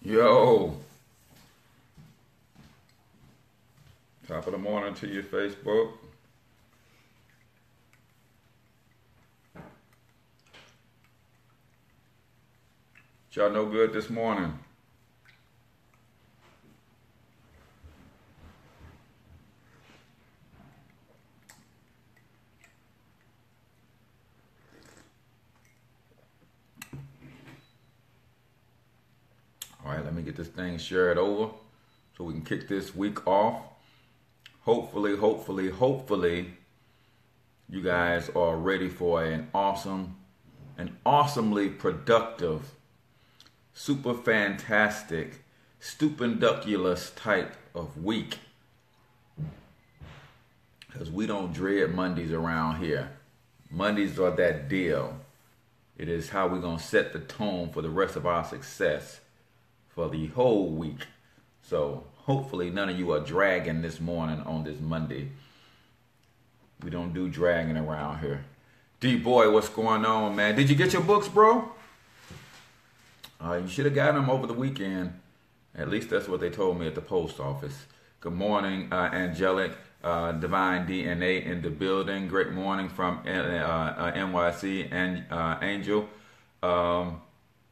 Yo, top of the morning to your Facebook. Y'all no good this morning. All right, let me get this thing shared over so we can kick this week off. Hopefully, you guys are ready for an awesomely productive, super fantastic, stupendoculous type of week. Because we don't dread Mondays around here. Mondays are that deal. It is how we're going to set the tone for the rest of our success for the whole week. So hopefully none of you are dragging this morning on this Monday. We don't do dragging around here. D-Boy, what's going on, man? Did you get your books, bro? You should have gotten them over the weekend. At least that's what they told me at the post office. Good morning, Angelic. Divine DNA in the building. Great morning from NYC and Angel.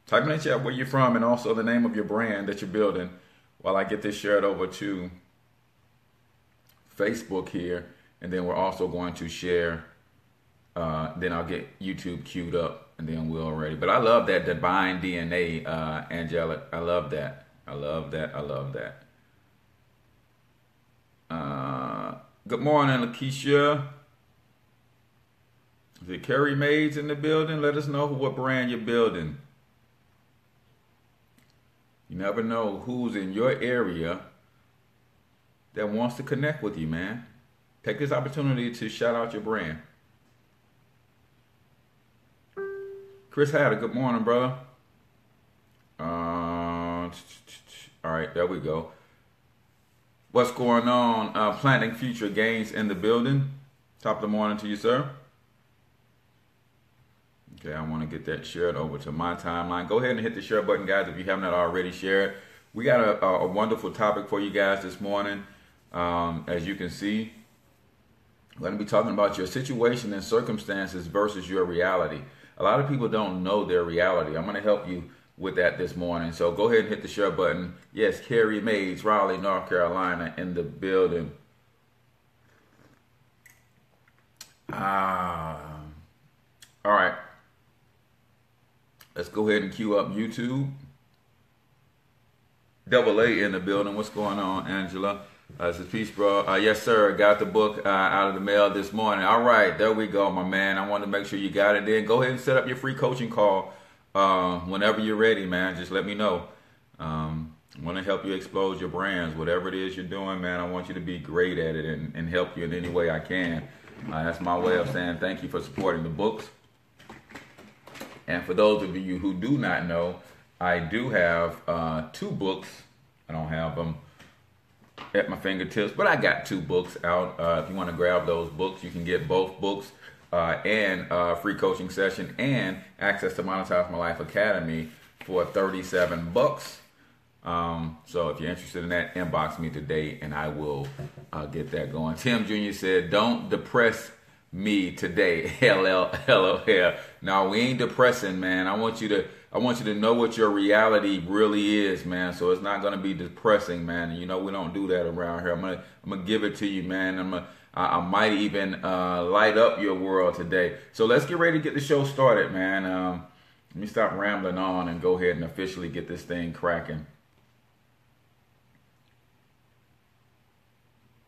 Type in the chat where you're from and also the name of your brand that you're building while I get this shared over to Facebook here. And then we're also going to share, then I'll get YouTube queued up and then we'll ready. But I love that Divine DNA, Angelic. I love that. I love that. Good morning, Lakeisha. Is it Carrie Maids in the building? Let us know what brand you're building. You never know who's in your area that wants to connect with you, man. Take this opportunity to shout out your brand. Chris Hatter, good morning, brother. All right, there we go. What's going on? Planting Future Gains in the building. Top of the morning to you, sir. Okay, I want to get that shared over to my timeline. Go ahead and hit the share button, guys, if you have not already shared. We got a wonderful topic for you guys this morning. As you can see, we're going to be talking about your situation and circumstances versus your reality. A lot of people don't know their reality. I'm going to help you with that this morning. So go ahead and hit the share button. Yes, Carrie Maids, Raleigh, North Carolina in the building. All right. Let's go ahead and queue up YouTube. Double A in the building. What's going on, Angela? This is Peace, bro. Yes, sir. Got the book out of the mail this morning. All right. There we go, my man. I want to make sure you got it. Then go ahead and set up your free coaching call whenever you're ready, man. Just let me know. I want to help you explode your brands. Whatever it is you're doing, man, I want you to be great at it and help you in any way I can. That's my way of saying thank you for supporting the books. And for those of you who do not know, I do have 2 books. I don't have them at my fingertips, but I got 2 books out. If you want to grab those books, you can get both books and free coaching session and access to Monetize My Life Academy for $37. So if you're interested in that, inbox me today and I will get that going. Tim Jr. said, "Don't depress me today." LOL. No, we ain't depressing, man. I want you to know what your reality really is, man. So it's not gonna be depressing, man. You know we don't do that around here. I'm gonna give it to you, man. I might even light up your world today. So let's get ready to get the show started, man. Let me stop rambling on and go ahead and officially get this thing cracking.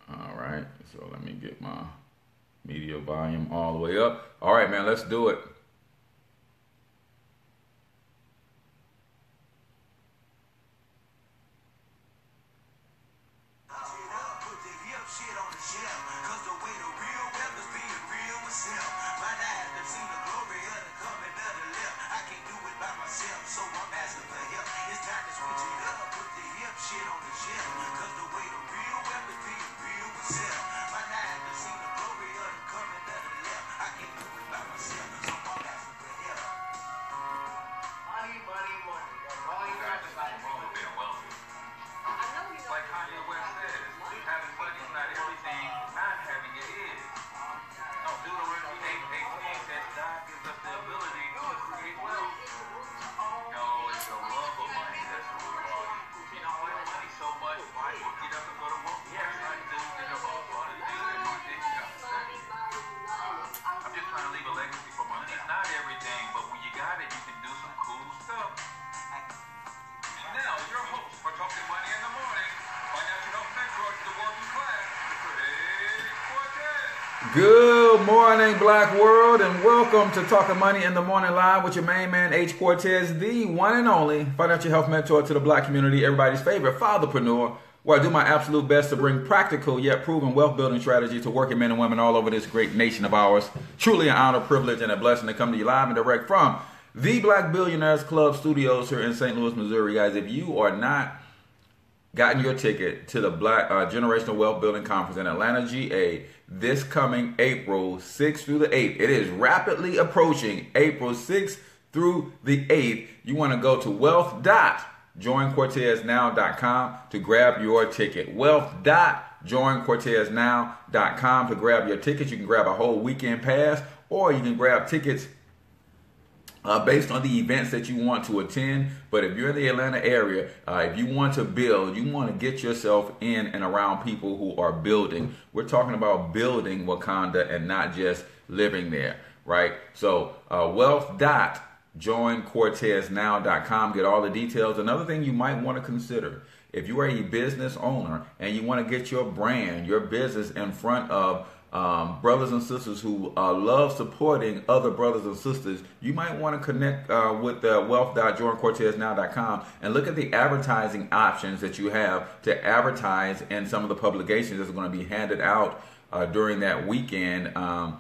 All right. So let me get my media volume all the way up. All right, man, let's do it. that you can do some cool stuff. Now, your host for Talking Money in the Morning, financial health mentor to the working class, Craig Cortez. Good morning, Black World, and welcome to Talking Money in the Morning Live with your main man, H. Cortez, the one and only financial health mentor to the Black community, everybody's favorite fatherpreneur, where I do my absolute best to bring practical yet proven wealth building strategies to working men and women all over this great nation of ours. Truly an honor, privilege, and a blessing to come to you live and direct from the Black Billionaires Club Studios here in St. Louis, Missouri. Guys, if you are not gotten your ticket to the Black Generational Wealth Building Conference in Atlanta, GA, this coming April 6th through the 8th, it is rapidly approaching April 6th through the 8th. You want to go to wealth.joincorteznow.com to grab your ticket. Wealth.joincorteznow.com to grab your tickets. You can grab a whole weekend pass, or you can grab tickets based on the events that you want to attend. But if you're in the Atlanta area, if you want to build, you want to get yourself in and around people who are building. We're talking about building Wakanda and not just living there, right? So wealth.joincorteznow.com, get all the details. Another thing you might want to consider, if you are a business owner and you want to get your brand, your business in front of brothers and sisters who love supporting other brothers and sisters, you might want to connect with wealth.joincorteznow.com and look at the advertising options that you have to advertise in some of the publications that's going to be handed out during that weekend. It's a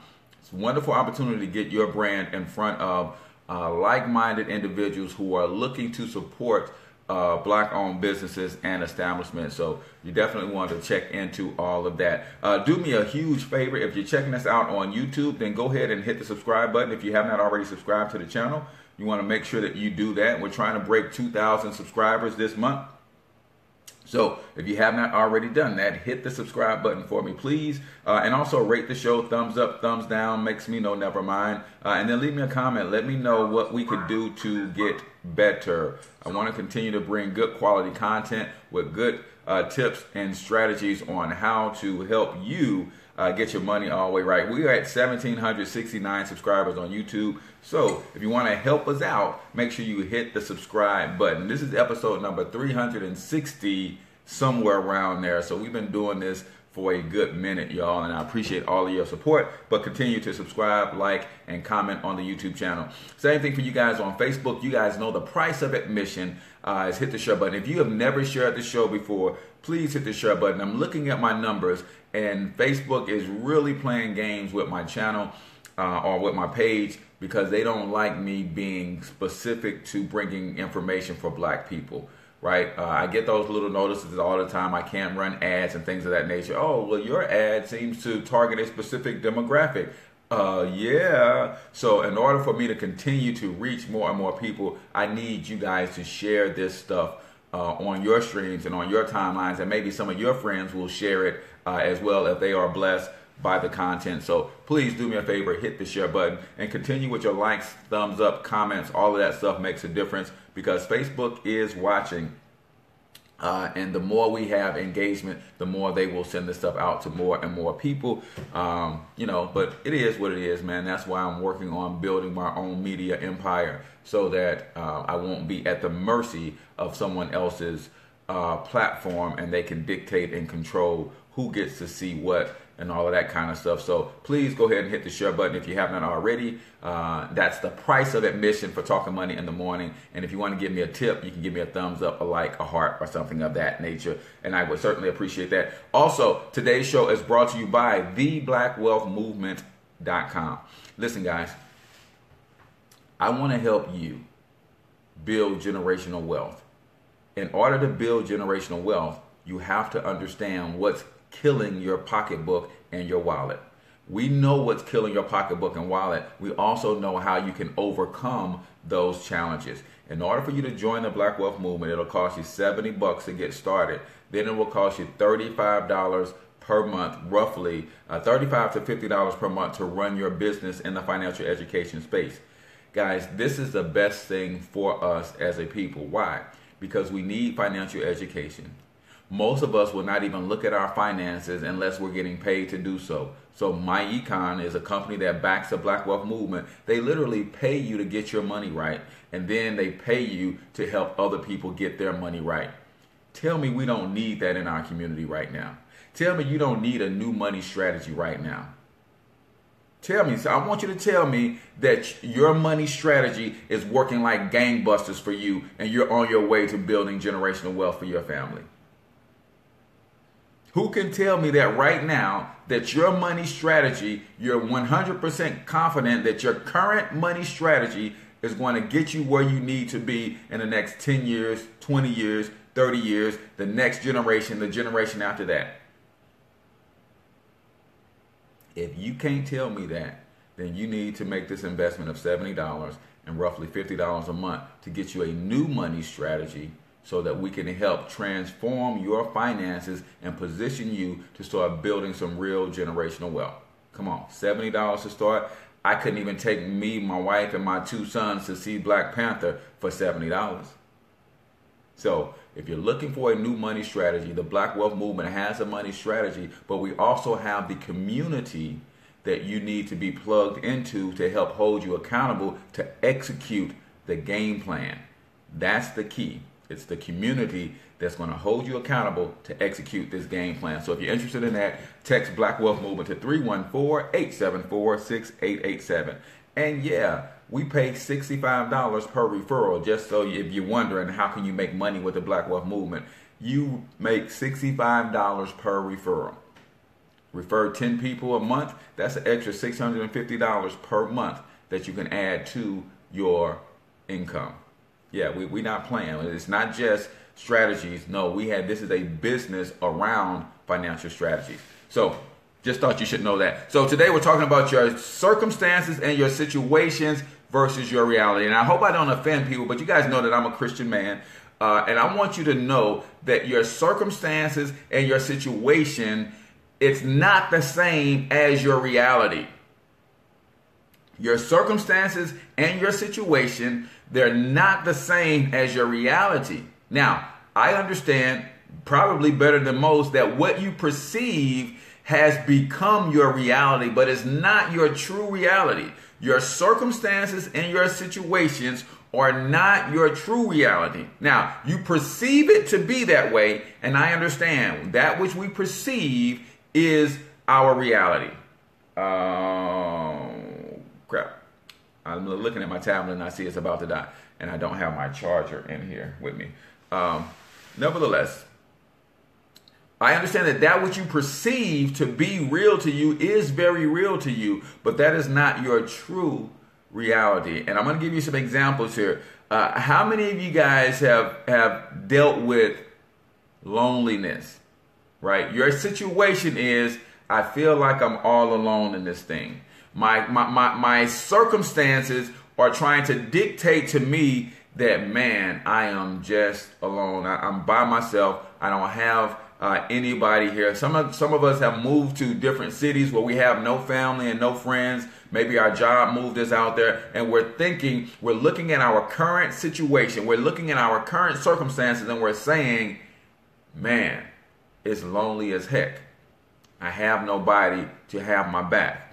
wonderful opportunity to get your brand in front of like-minded individuals who are looking to support Black-owned businesses and establishments. So you definitely want to check into all of that. Do me a huge favor. If you're checking us out on YouTube, then go ahead and hit the subscribe button. If you have not already subscribed to the channel, you want to make sure that you do that. We're trying to break 2,000 subscribers this month. So if you have not already done that, hit the subscribe button for me, please. And also rate the show, thumbs up, thumbs down, makes me know never mind. And then leave me a comment. Let me know what we could do to get better. I want to continue to bring good quality content with good tips and strategies on how to help you get your money all the way right. We are at 1,769 subscribers on YouTube. So if you want to help us out, make sure you hit the subscribe button. This is episode number 360, somewhere around there. So we've been doing this for a good minute, y'all, and I appreciate all of your support. But continue to subscribe, like, and comment on the YouTube channel. Same thing for you guys on Facebook. You guys know the price of admission is hit the share button. If you have never shared the show before, please hit the share button. I'm looking at my numbers, and Facebook is really playing games with my channel or with my page because they don't like me being specific to bringing information for Black people. Right? I get those little notices all the time. I can't run ads and things of that nature. Oh, well, your ad seems to target a specific demographic. Yeah. So in order for me to continue to reach more and more people, I need you guys to share this stuff on your streams and on your timelines. And maybe some of your friends will share it as well if they are blessed by the content. So please do me a favor, hit the share button and continue with your likes, thumbs up, comments. All of that stuff makes a difference because Facebook is watching. And the more we have engagement, the more they will send this stuff out to more and more people. But it is what it is, man. That's why I'm working on building my own media empire so that I won't be at the mercy of someone else's platform and they can dictate and control who gets to see what and all of that kind of stuff. So please go ahead and hit the share button if you have not already. That's the price of admission for Talking Money in the Morning. And if you want to give me a tip, you can give me a thumbs up, a like, a heart, or something of that nature. And I would certainly appreciate that. Also, today's show is brought to you by TheBlackWealthMovement.com. Listen, guys, I want to help you build generational wealth. In order to build generational wealth, you have to understand what's killing your pocketbook and your wallet. We know what's killing your pocketbook and wallet. We also know how you can overcome those challenges. In order for you to join the Black Wealth Movement, it'll cost you $70 to get started. Then it will cost you $35 per month, roughly $35 to $50 per month to run your business in the financial education space. Guys, this is the best thing for us as a people. Why? Because we need financial education. Most of us will not even look at our finances unless we're getting paid to do so. So MyEcon is a company that backs the Black Wealth Movement. They literally pay you to get your money right, and then they pay you to help other people get their money right. Tell me we don't need that in our community right now. Tell me you don't need a new money strategy right now. Tell me, so I want you to tell me that your money strategy is working like gangbusters for you and you're on your way to building generational wealth for your family. Who can tell me that right now that your money strategy, you're 100% confident that your current money strategy is going to get you where you need to be in the next 10 years, 20 years, 30 years, the next generation, the generation after that? If you can't tell me that, then you need to make this investment of $70 and roughly $50 a month to get you a new money strategy so that we can help transform your finances and position you to start building some real generational wealth. Come on, $70 to start. I couldn't even take me, my wife, and my 2 sons to see Black Panther for $70. So if you're looking for a new money strategy, the Black Wealth Movement has a money strategy, but we also have the community that you need to be plugged into to help hold you accountable to execute the game plan. That's the key. It's the community that's going to hold you accountable to execute this game plan. So if you're interested in that, text Black Wealth Movement to 314-874-6887. And yeah, we pay $65 per referral. Just so if you're wondering how can you make money with the Black Wealth Movement, you make $65 per referral. Refer 10 people a month, that's an extra $650 per month that you can add to your income. Yeah, we're not playing. It's not just strategies. No, this is a business around financial strategies. So just thought you should know that. So today we're talking about your circumstances and your situations versus your reality. And I hope I don't offend people, but you guys know that I'm a Christian man. And I want you to know that your circumstances and your situation, it's not the same as your reality. Your circumstances and your situation, they're not the same as your reality. Now, I understand probably better than most that what you perceive has become your reality, but it's not your true reality. Your circumstances and your situations are not your true reality. Now, you perceive it to be that way, and I understand that which we perceive is our reality. Crap. I'm looking at my tablet and I see it's about to die, and I don't have my charger in here with me. Nevertheless, I understand that which you perceive to be real to you is very real to you, but that is not your true reality. And I'm going to give you some examples here. How many of you guys have dealt with loneliness, right? Your situation is, I feel like I'm all alone in this thing. My circumstances are trying to dictate to me that, man, I am just alone. I'm by myself. I don't have anybody here. Some of us have moved to different cities where we have no family and no friends. Maybe our job moved us out there, and we're looking at our current situation. We're looking at our current circumstances, and we're saying, man, it's lonely as heck. I have nobody to have my back.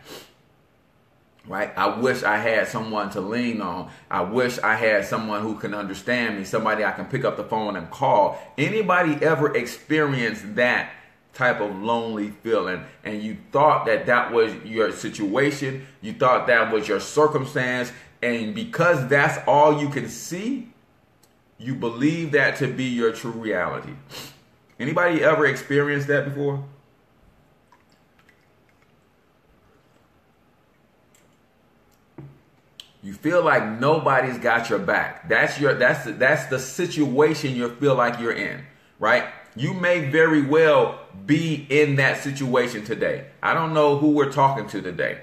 Right? I wish I had someone to lean on. I wish I had someone who can understand me, somebody I can pick up the phone and call. Anybody ever experienced that type of lonely feeling, and you thought that was your situation, you thought that was your circumstance, and because that's all you can see, you believe that to be your true reality? Anybody ever experienced that before? You feel like nobody's got your back. That's the situation you feel like you're in, right? You may very well be in that situation today. I don't know who we're talking to today.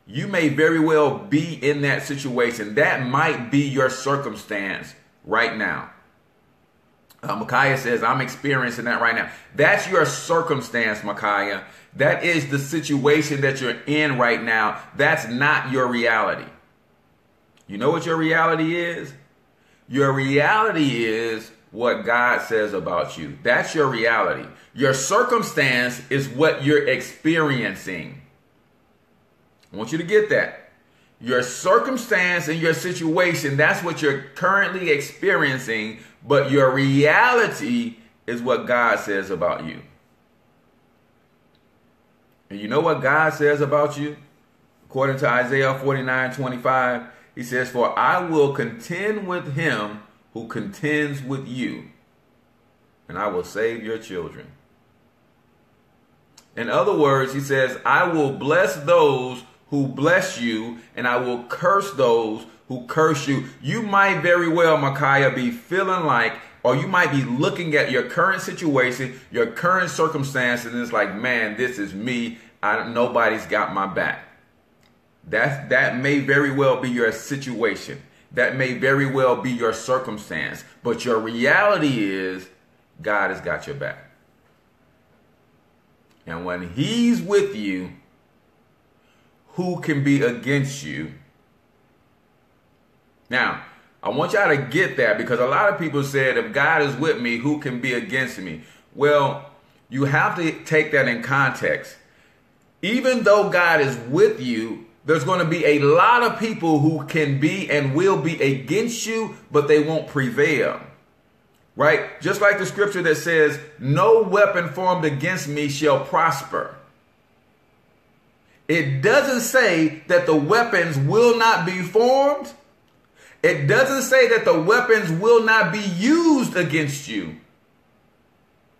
You may very well be in that situation. That might be your circumstance right now. Micaiah says, I'm experiencing that right now. That's your circumstance, Micaiah. That is the situation that you're in right now. That's not your reality. You know what your reality is? Your reality is what God says about you. That's your reality. Your circumstance is what you're experiencing. I want you to get that. Your circumstance and your situation, that's what you're currently experiencing, but your reality is what God says about you. And you know what God says about you? According to Isaiah 49:25, he says, "For I will contend with him who contends with you, and I will save your children." In other words, he says, I will bless those who bless you, and I will curse those who curse you. You might very well, Micaiah, be feeling like, or you might be looking at your current situation, your current circumstances, and it's like, man, this is me. Nobody's got my back. That may very well be your situation. That may very well be your circumstance. But your reality is God has got your back. And when he's with you, who can be against you? Now, I want y'all to get that, because a lot of people said, if God is with me, who can be against me? Well, you have to take that in context. Even though God is with you, there's going to be a lot of people who can be and will be against you, but they won't prevail. Right? Just like the scripture that says, no weapon formed against me shall prosper. It doesn't say that the weapons will not be formed. It doesn't say that the weapons will not be used against you.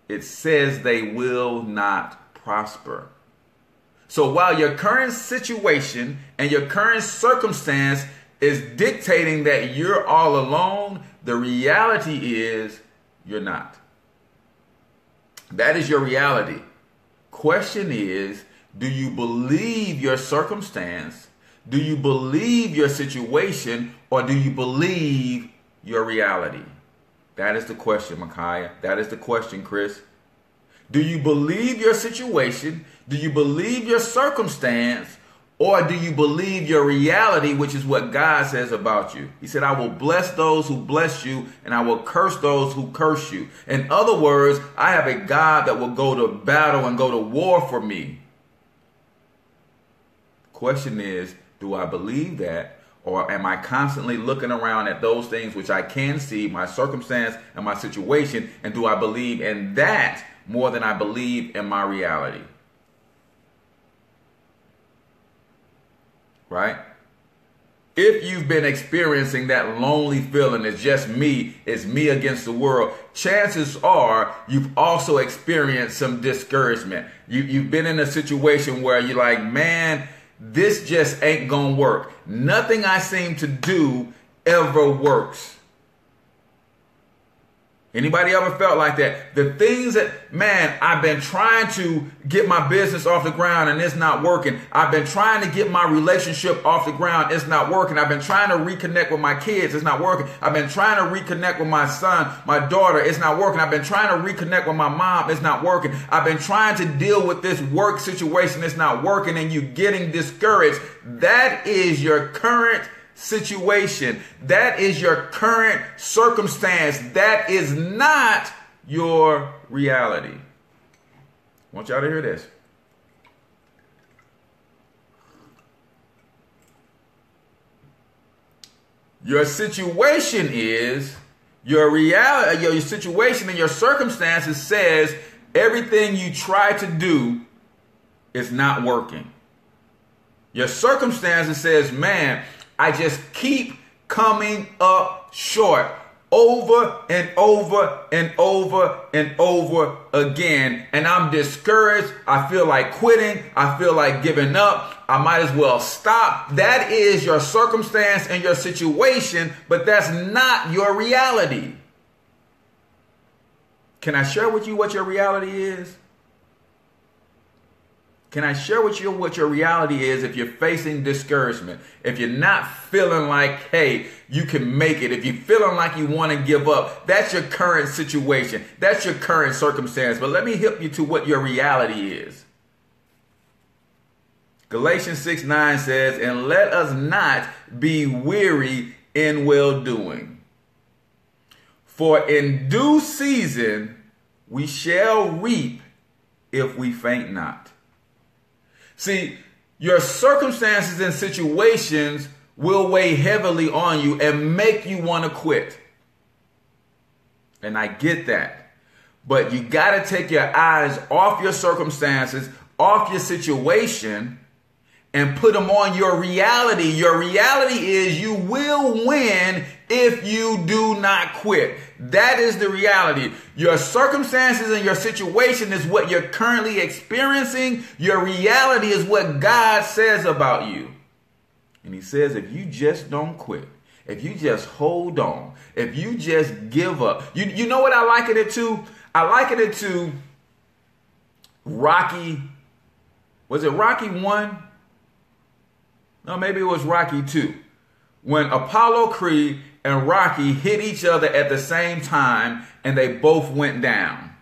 It says they will not prosper. So while your current situation and your current circumstance is dictating that you're all alone, the reality is you're not. That is your reality. Question is, do you believe your circumstance? Do you believe your situation? Or do you believe your reality? That is the question, Micaiah. That is the question, Chris. Do you believe your situation? Do you believe your circumstance? Or do you believe your reality, which is what God says about you? He said, I will bless those who bless you, and I will curse those who curse you. In other words, I have a God that will go to battle and go to war for me. Question is, do I believe that? Or am I constantly looking around at those things which I can see, my circumstance and my situation, and do I believe in that more than I believe in my reality? Right? If you've been experiencing that lonely feeling, it's just me, it's me against the world, chances are you've also experienced some discouragement. You've been in a situation where you're like, man, this just ain't gonna work. Nothing I seem to do ever works. Anybody ever felt like that? The things that, man, I've been trying to get my business off the ground and it's not working. I've been trying to get my relationship off the ground. It's not working. I've been trying to reconnect with my kids. It's not working. I've been trying to reconnect with my son, my daughter. It's not working. I've been trying to reconnect with my mom. It's not working. I've been trying to deal with this work situation. It's not working, and you're getting discouraged. That is your current situation. That is your current circumstance. That is not your reality. I want y'all to hear this. Your situation is your reality. Your situation and your circumstances says everything you try to do is not working. Your circumstances says, man, I just keep coming up short over and over and over and over again. And I'm discouraged. I feel like quitting. I feel like giving up. I might as well stop. That is your circumstance and your situation, but that's not your reality. Can I share with you what your reality is? Can I share with you what your reality is if you're facing discouragement? If you're not feeling like, hey, you can make it. If you're feeling like you want to give up, that's your current situation. That's your current circumstance. But let me help you to what your reality is. Galatians 6:9 says, and let us not be weary in well-doing. For in due season we shall reap if we faint not. See, your circumstances and situations will weigh heavily on you and make you want to quit. And I get that. But you got to take your eyes off your circumstances, off your situation, and put them on your reality. Your reality is you will win if you do not quit. That is the reality. Your circumstances and your situation is what you're currently experiencing. Your reality is what God says about you. And he says, if you just don't quit, if you just hold on, if you just give up. You know what I liken it to? I liken it to Rocky. Was it Rocky 1? No, maybe it was Rocky 2. When Apollo Creed and Rocky hit each other at the same time and they both went down.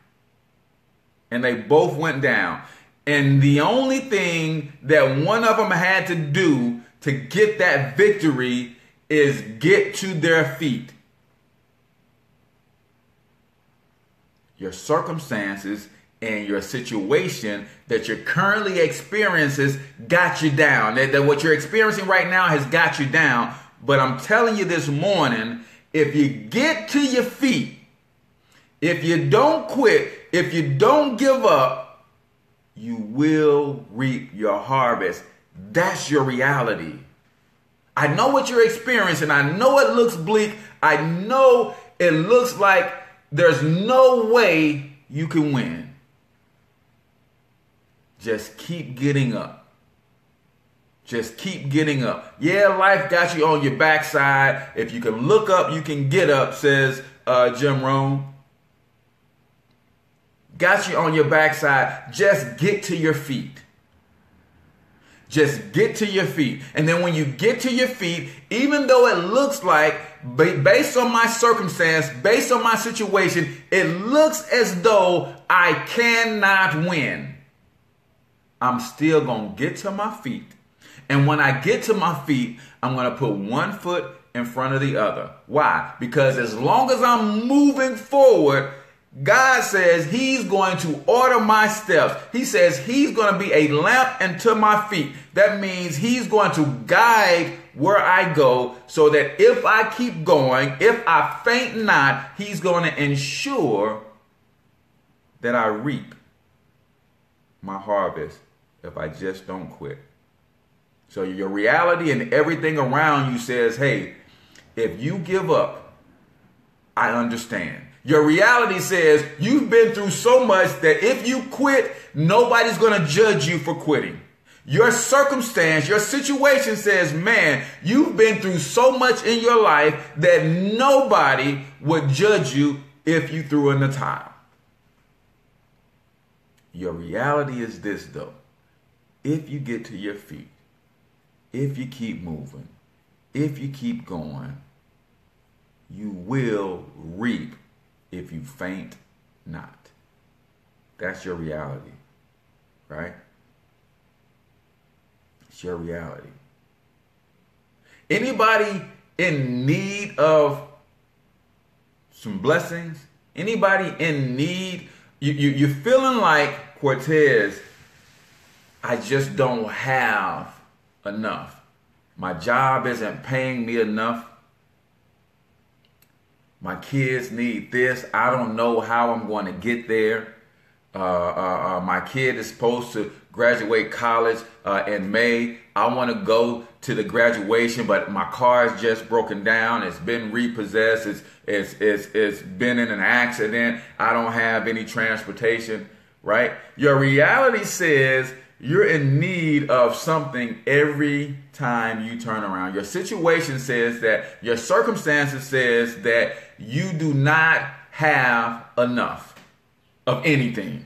And the only thing that one of them had to do to get that victory is get to their feet. Your circumstances and your situation that you're currently experiencing got you down. That what you're experiencing right now has got you down. But I'm telling you this morning, if you get to your feet, if you don't quit, if you don't give up, you will reap your harvest. That's your reality. I know what you're experiencing. I know it looks bleak. I know it looks like there's no way you can win. Just keep getting up. Just keep getting up. Yeah, life got you on your backside. If you can look up, you can get up, says Jim Rohn. Got you on your backside. Just get to your feet. Just get to your feet. And then when you get to your feet, even though it looks like, based on my circumstance, based on my situation, it looks as though I cannot win. I'm still going to get to my feet. And when I get to my feet, I'm going to put one foot in front of the other. Why? Because as long as I'm moving forward, God says he's going to order my steps. He says he's going to be a lamp unto my feet. That means he's going to guide where I go so that if I keep going, if I faint not, he's going to ensure that I reap my harvest if I just don't quit. So your reality and everything around you says, hey, if you give up, I understand. Your reality says you've been through so much that if you quit, nobody's going to judge you for quitting. Your circumstance, your situation says, man, you've been through so much in your life that nobody would judge you if you threw in the towel. Your reality is this, though. If you get to your feet, if you keep moving, if you keep going, you will reap if you faint not. That's your reality, right? It's your reality. Anybody in need of some blessings? Anybody in need? You're feeling like, Cortez, I just don't have enough. My job isn't paying me enough. My kids need this. I don't know how I'm going to get there. My kid is supposed to graduate college in May. I want to go to the graduation, but my car is just broken down. It's been repossessed. It's been in an accident. I don't have any transportation, right? Your reality says you're in need of something every time you turn around. Your situation says that, your circumstances says that you do not have enough of anything.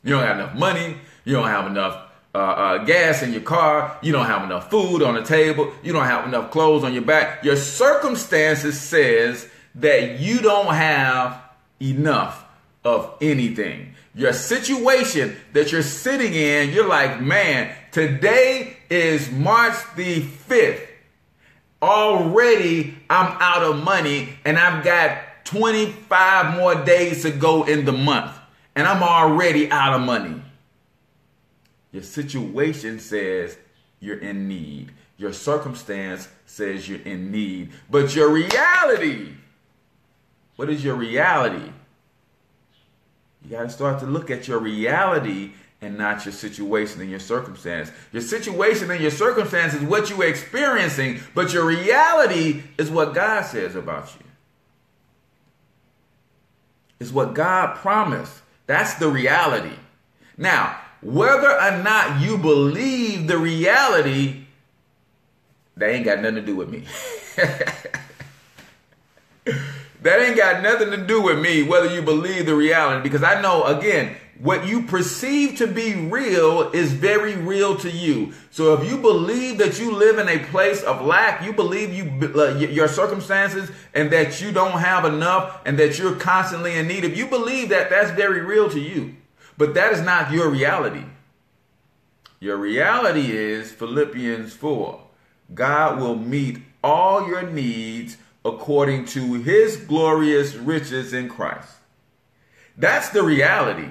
You don't have enough money. You don't have enough gas in your car. You don't have enough food on the table. You don't have enough clothes on your back. Your circumstances says that you don't have enough of anything. Your situation that you're sitting in, you're like, man, today is March the 5th. Already I'm out of money and I've got 25 more days to go in the month, and I'm already out of money. Your situation says you're in need. Your circumstance says you're in need. But your reality, what is your reality? You got to start to look at your reality and not your situation and your circumstance. Your situation and your circumstance is what you're experiencing, but your reality is what God says about you. It's what God promised. That's the reality. Now, whether or not you believe the reality, that ain't got nothing to do with me. That ain't got nothing to do with me, whether you believe the reality. Because I know, again, what you perceive to be real is very real to you. So if you believe that you live in a place of lack, you believe your circumstances and that you don't have enough and that you're constantly in need, if you believe that, that's very real to you. But that is not your reality. Your reality is Philippians 4. God will meet all your needs according to his glorious riches in Christ. That's the reality.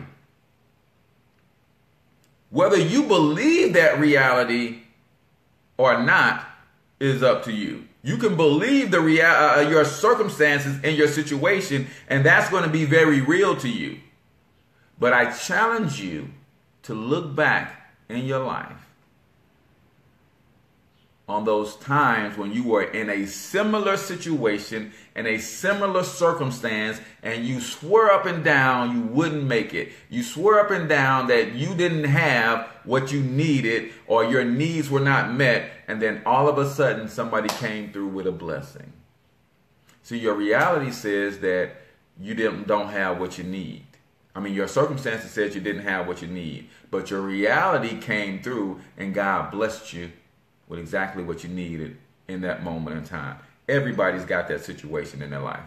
Whether you believe that reality or not is up to you. You can believe your circumstances and your situation, and that's going to be very real to you. But I challenge you to look back in your life on those times when you were in a similar situation, in a similar circumstance, and you swore up and down you wouldn't make it. You swore up and down that you didn't have what you needed or your needs were not met, and then all of a sudden somebody came through with a blessing. See, your reality says that you don't have what you need. I mean, your circumstances said you didn't have what you need, but your reality came through and God blessed you with exactly what you needed in that moment in time. Everybody's got that situation in their life.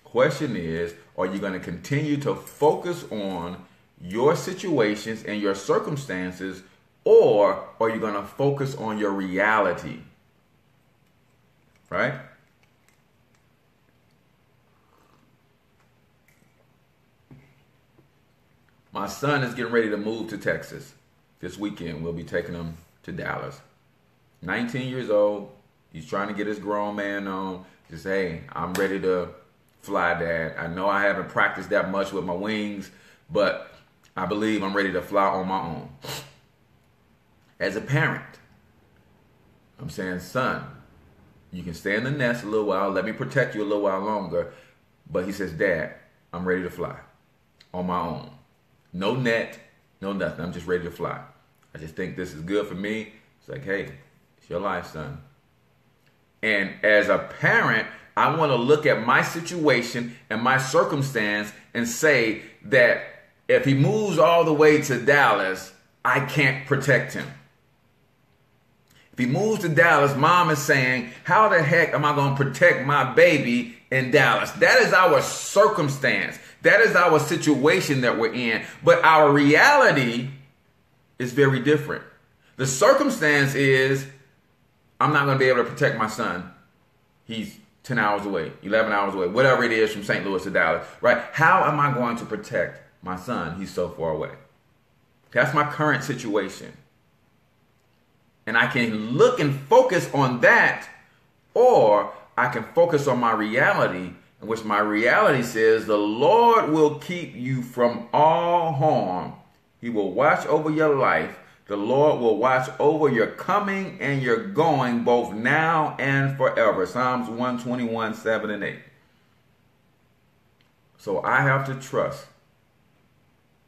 Question is, are you going to continue to focus on your situations and your circumstances, or are you going to focus on your reality? Right? My son is getting ready to move to Texas. This weekend, we'll be taking him to Dallas. 19 years old. He's trying to get his grown man on. Just, hey, I'm ready to fly, Dad. I know I haven't practiced that much with my wings, but I believe I'm ready to fly on my own. As a parent, I'm saying, son, you can stay in the nest a little while. Let me protect you a little while longer. But he says, Dad, I'm ready to fly on my own. No net, no nothing. I'm just ready to fly. I just think this is good for me. It's like, hey, it's your life, son. And as a parent, I want to look at my situation and my circumstance and say that if he moves all the way to Dallas, I can't protect him. If he moves to Dallas, mom is saying, how the heck am I going to protect my baby in Dallas? That is our circumstance. That is our situation that we're in. But our reality is very different. The circumstance is, I'm not going to be able to protect my son. He's 10 hours away, 11 hours away, whatever it is from St. Louis to Dallas, right? How am I going to protect my son? He's so far away. That's my current situation. And I can look and focus on that, or I can focus on my reality, in which my reality says the Lord will keep you from all harm. He will watch over your life. The Lord will watch over your coming and your going, both now and forever. Psalms 121, 7 and 8. So I have to trust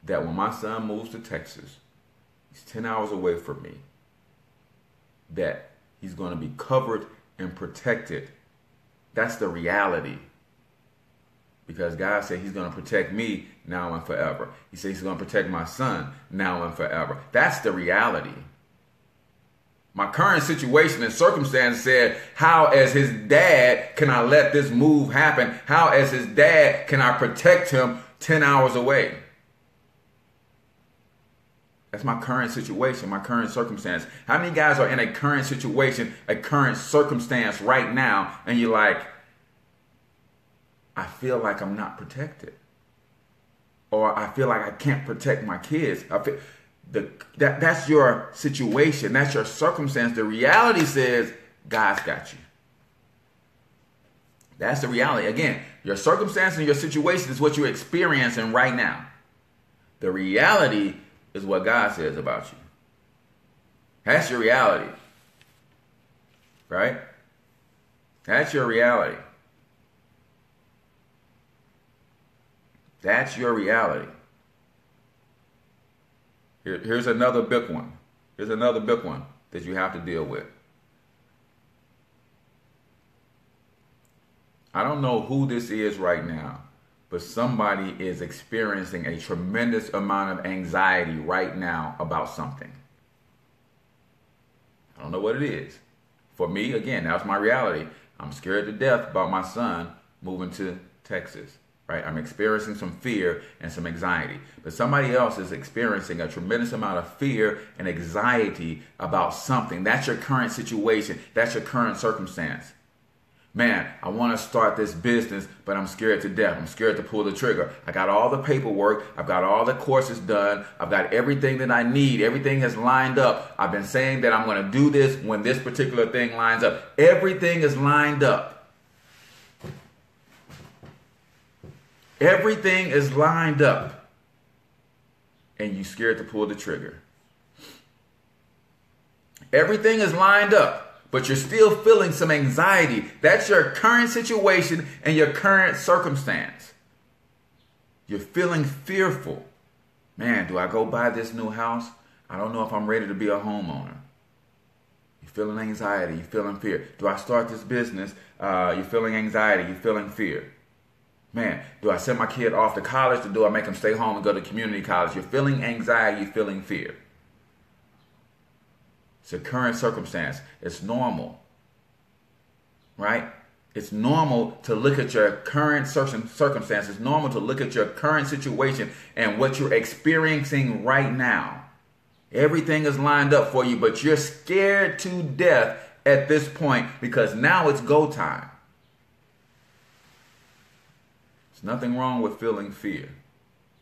that when my son moves to Texas, he's 10 hours away from me, that he's going to be covered and protected. That's the reality. Because God said he's going to protect me now and forever. He said he's going to protect my son now and forever. That's the reality. My current situation and circumstance said, how as his dad can I let this move happen? How as his dad can I protect him 10 hours away? That's my current situation, my current circumstance. How many guys are in a current situation, a current circumstance right now, and you're like, I feel like I'm not protected. Or I feel like I can't protect my kids. That's your situation. That's your circumstance. The reality says God's got you. That's the reality. Again, your circumstance and your situation is what you're experiencing right now. The reality is what God says about you. That's your reality. Right? That's your reality. That's your reality. Here's another big one. Here's another big one that you have to deal with. I don't know who this is right now, but somebody is experiencing a tremendous amount of anxiety right now about something. I don't know what it is. For me, again, that's my reality. I'm scared to death about my son moving to Texas. Right? I'm experiencing some fear and some anxiety. But somebody else is experiencing a tremendous amount of fear and anxiety about something. That's your current situation. That's your current circumstance. Man, I want to start this business, but I'm scared to death. I'm scared to pull the trigger. I got all the paperwork. I've got all the courses done. I've got everything that I need. Everything has lined up. I've been saying that I'm going to do this when this particular thing lines up. Everything is lined up. Everything is lined up. And you're scared to pull the trigger. Everything is lined up, but you're still feeling some anxiety. That's your current situation and your current circumstance. You're feeling fearful. Man, do I go buy this new house? I don't know if I'm ready to be a homeowner. You're feeling anxiety. You're feeling fear. Do I start this business? You're feeling anxiety. You're feeling fear. Man, do I send my kid off to college or do I make him stay home and go to community college? You're feeling anxiety, you're feeling fear. It's a current circumstance. It's normal. Right? It's normal to look at your current circumstance. It's normal to look at your current situation and what you're experiencing right now. Everything is lined up for you, but you're scared to death at this point because now it's go time. Nothing wrong with feeling fear.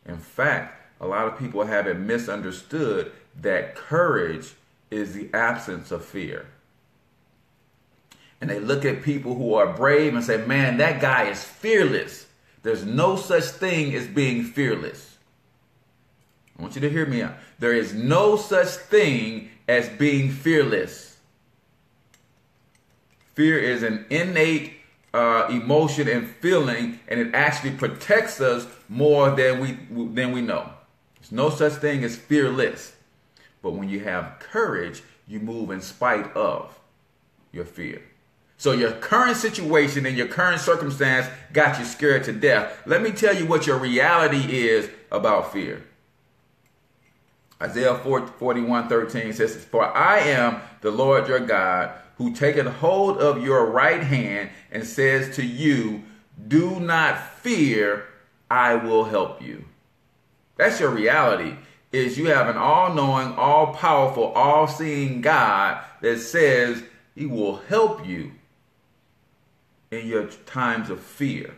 In fact, a lot of people have it misunderstood that courage is the absence of fear. And they look at people who are brave and say, man, that guy is fearless. There's no such thing as being fearless. I want you to hear me out. There is no such thing as being fearless. Fear is an innate emotion and feeling, and it actually protects us more than we know. There's no such thing as fearless. But when you have courage, you move in spite of your fear. So your current situation and your current circumstance got you scared to death. Let me tell you what your reality is about fear. Isaiah 41:13 says, for I am the Lord your God, who taketh hold of your right hand and says to you, do not fear, I will help you. That's your reality, is you have an all-knowing, all-powerful, all-seeing God that says he will help you in your times of fear,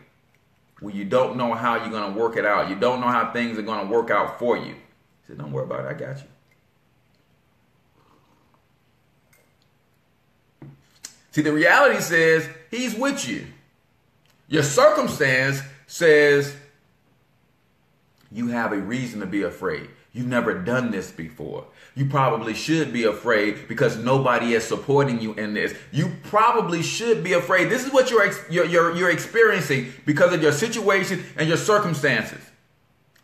when you don't know how you're going to work it out. You don't know how things are going to work out for you. He said, don't worry about it, I got you. See, the reality says he's with you. Your circumstance says you have a reason to be afraid. You've never done this before. You probably should be afraid because nobody is supporting you in this. You probably should be afraid. This is what you're experiencing because of your situation and your circumstances.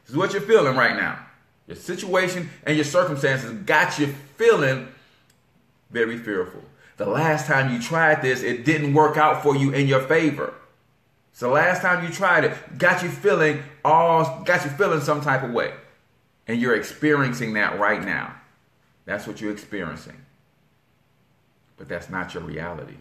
This is what you're feeling right now. Your situation and your circumstances got you feeling very fearful. The last time you tried this, it didn't work out for you in your favor. So the last time you tried it, got you feeling some type of way. And you're experiencing that right now. That's what you're experiencing. But that's not your reality.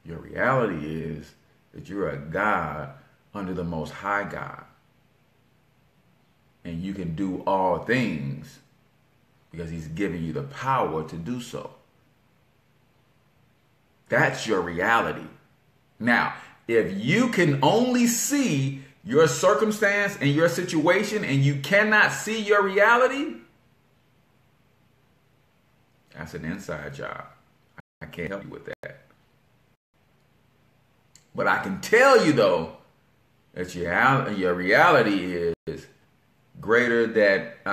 Your reality is that you're a God under the Most High God. And you can do all things because he's giving you the power to do so. That's your reality. Now, if you can only see your circumstance and your situation and you cannot see your reality, that's an inside job. I can't help you with that. But I can tell you, though, that your reality is greater, that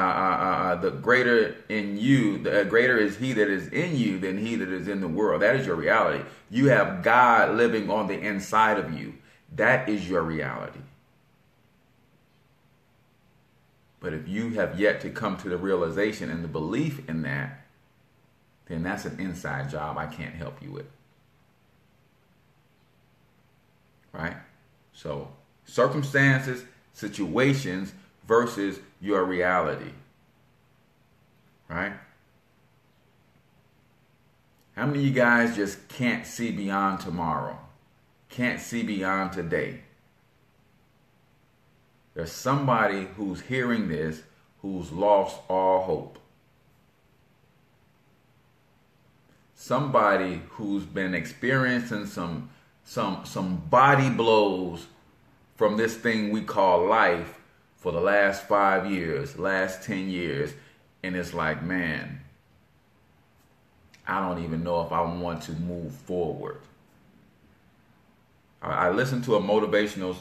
the greater in you, the greater is he that is in you than he that is in the world. That is your reality. You have God living on the inside of you. That is your reality. But if you have yet to come to the realization and the belief in that, then that's an inside job I can't help you with. Right? So, circumstances, situations versus your reality. Right? How many of you guys just can't see beyond tomorrow? Can't see beyond today? There's somebody who's hearing this who's lost all hope. Somebody who's been experiencing some body blows from this thing we call life for the last 5 years, last 10 years. And it's like, man, I don't even know if I want to move forward. I listened to a motivational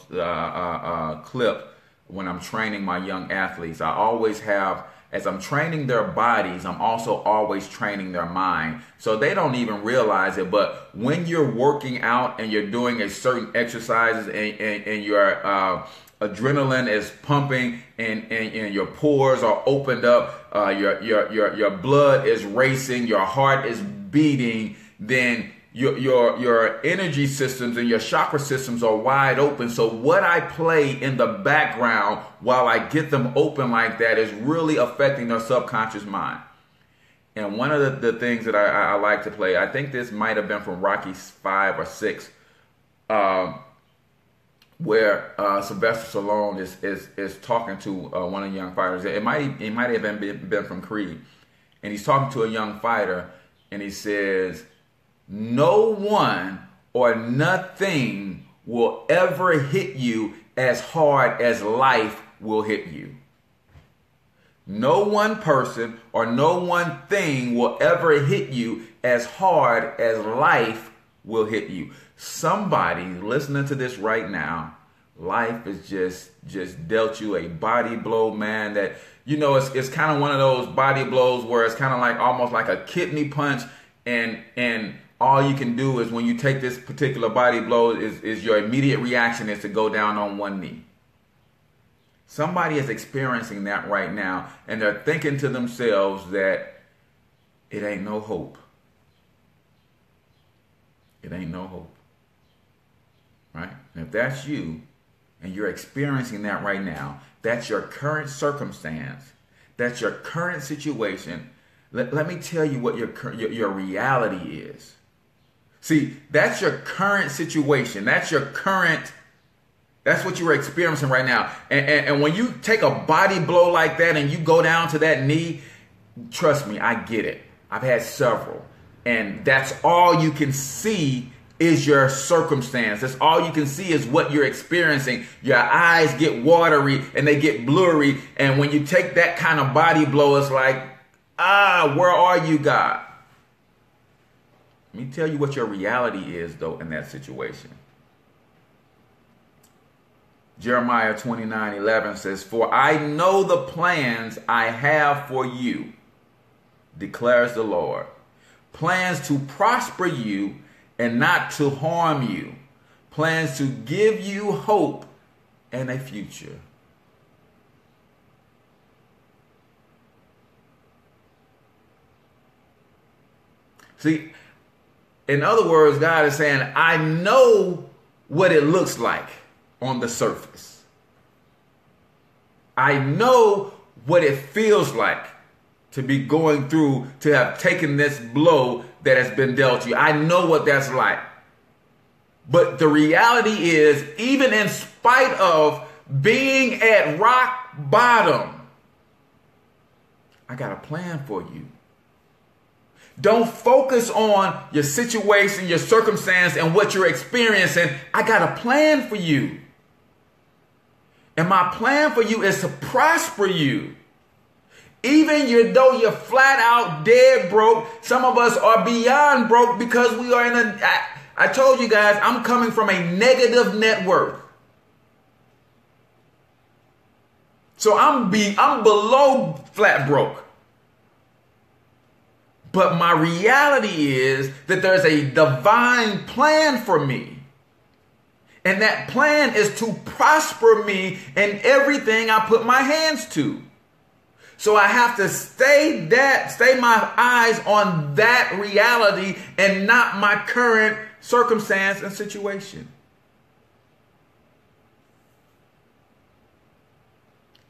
clip when I'm training my young athletes. I always have, as I'm training their bodies, I'm also always training their mind. So they don't even realize it. But when you're working out and you're doing a certain exercises and your adrenaline is pumping and your pores are opened up, your blood is racing, your heart is beating, then your energy systems and your chakra systems are wide open. So what I play in the background while I get them open like that is really affecting their subconscious mind. And one of the things that I like to play, I think this might have been from Rocky 5 or 6, where Sylvester Stallone is talking to one of the young fighters. It might have been from Creed, and he's talking to a young fighter, and he says, "No one or nothing will ever hit you as hard as life will hit you. No one person or no one thing will ever hit you as hard as life will hit you." Somebody listening to this right now, life is just dealt you a body blow, man, that, you know, it's kind of one of those body blows where it's kind of like almost like a kidney punch, and all you can do is, when you take this particular body blow, is your immediate reaction is to go down on one knee. Somebody is experiencing that right now, and they're thinking to themselves that it ain't no hope. It ain't no hope. Right? And if that's you, and you're experiencing that right now, that's your current circumstance, that's your current situation, let me tell you what your reality is. See, that's your current situation. That's what you're experiencing right now. And when you take a body blow like that and you go down to that knee, trust me, I get it. I've had several. And that's all you can see is your circumstance. That's all you can see is what you're experiencing. Your eyes get watery and they get blurry. And when you take that kind of body blow, it's like, where are you, God? Let me tell you what your reality is, though, in that situation. Jeremiah 29:11 says, "For I know the plans I have for you, declares the Lord. Plans to prosper you and not to harm you. Plans to give you hope and a future." See, in other words, God is saying, I know what it looks like on the surface. I know what it feels like to be going through, to have taken this blow that has been dealt you. I know what that's like. But the reality is, even in spite of being at rock bottom, I got a plan for you. Don't focus on your situation, your circumstance, and what you're experiencing. I got a plan for you. And my plan for you is to prosper you. Even though you're flat out dead broke, some of us are beyond broke because we are I told you guys, I'm coming from a negative net worth. So I'm below flat broke. But my reality is that there's a divine plan for me. And that plan is to prosper me in everything I put my hands to. So I have to stay my eyes on that reality and not my current circumstance and situation.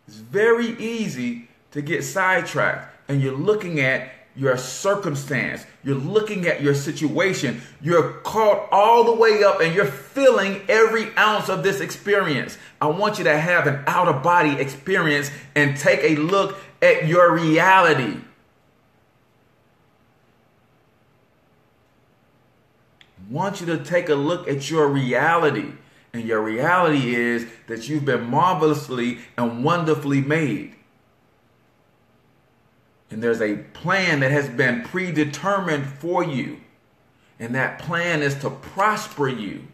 It's very easy to get sidetracked, and you're looking at your circumstance. You're looking at your situation. You're caught all the way up and you're feeling every ounce of this experience. I want you to have an out-of-body experience and take a look at your reality. I want you to take a look at your reality. And your reality is that you've been marvelously and wonderfully made. And there's a plan that has been predetermined for you. And that plan is to prosper you.